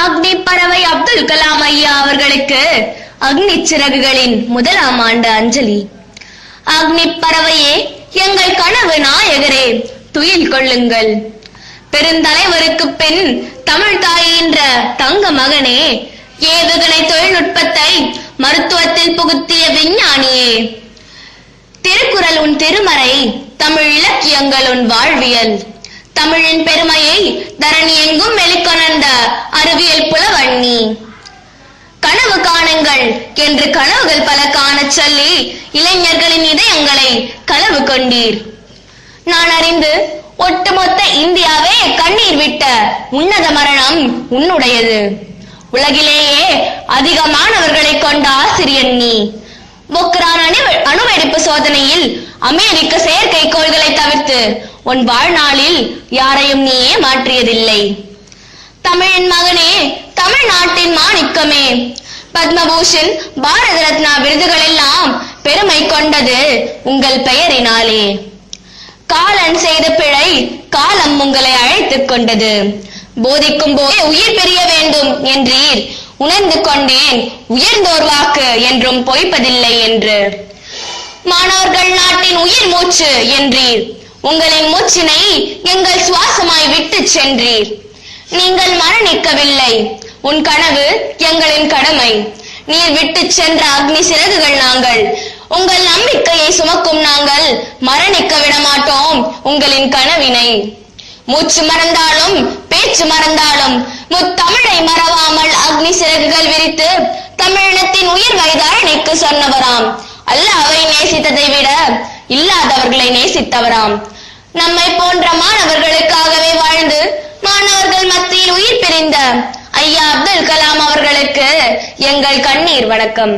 அக்னி பறவை அப்துல் கலாம் ஐயா அவர்களுக்கு அக்னி சிறகுகளின் 1ஆம் ஆண்டு அஞ்சலி. அக்னி பறவையே, எங்கள் கனவு நாயகரே, துயில் கொள்ளுங்கள். பெருந்தலைவருக்கு பின் தமிழ் தாயின்ற தங்க மகனே, ஏவுகணை தொழில்நுட்பத்தை மருத்துவத்தில் புகுத்திய விஞ்ஞானியே, திருக்குறள் உன் திருமறை, தமிழ் இலக்கியங்கள் உன் வாழ்வியல், தமிழின் பெருமையை தரணி எங்கும் வெளிக்கொணர்ந்த அறிவியல் புலவண்ணி. கனவு காணுங்கள் என்று கனவுகள் பல காணச் சொல்லி இளைஞர்களின் இதயங்களை களவு கொண்டீர். நான் அறிந்து ஒட்டுமொத்த இந்தியாவே கண்ணீர் விட்ட உன்னத மரணம் உன்னுடையது. உலகிலேயே அதிக மாணவர்களை கொண்ட ஆசிரியர் நீ. பொக்ரான் அணுவெடிப்பு சோதனையில் அமெரிக்க செயற்கைக்கோள்களை தவிர்த்து உன் வாழ்நாளில் யாரையும் நீயே மாற்றியதில்லை. தமிழின் மகனே, தமிழ்நாட்டின் மாணிக்கமே, பத்மபூஷன், பாரத ரத்னா விருதுகள் எல்லாம் பெருமை கொண்டது உங்கள் பெயரினாலே. காலன் செய்த பிழை காலம் உங்களை அழைத்துக் கொண்டது. போதிக்கும் போதே உயிர் பெரிய வேண்டும் என்றீர். உணர்ந்து கொண்டேன் உயர்ந்தோர் வாக்கு என்றும் பொய்ப்பதில்லை என்று. மாணவர்கள் நாட்டின் உயிர் மூச்சு என்றீர். உங்களின் மூச்சினை எங்கள் சுவாசமாய் விட்டு சென்றீர். நீங்கள் மரணிக்கவில்லை. உன் கனவு எங்களின் கடமை. நீர் விட்டு சென்ற அக்னி சிறகுகள் நாங்கள். உங்கள் நம்பிக்கையை சுமக்கும் நாங்கள் மரணிக்க விட மாட்டோம் உங்களின் கனவினை. மூச்சு மறந்தாலும் பேச்சு மறந்தாலும் முத்தமிழை மறவாமல் அக்னி சிறகுகள் விரித்து தமிழினத்தின் உயிர்வை தரணிக்கு சொன்னவராம். அல்லாஹ்வை நேசித்ததை விட இல்லாதவர்களை நேசித்தவராம். நம்மை போன்ற மாணவர்களுக்காகவே வாழ்ந்து மாணவர்கள் மத்தியில் உயிர் பிரிந்த ஐயா அப்துல் கலாம் அவர்களுக்கு எங்கள் கண்ணீர் வணக்கம்.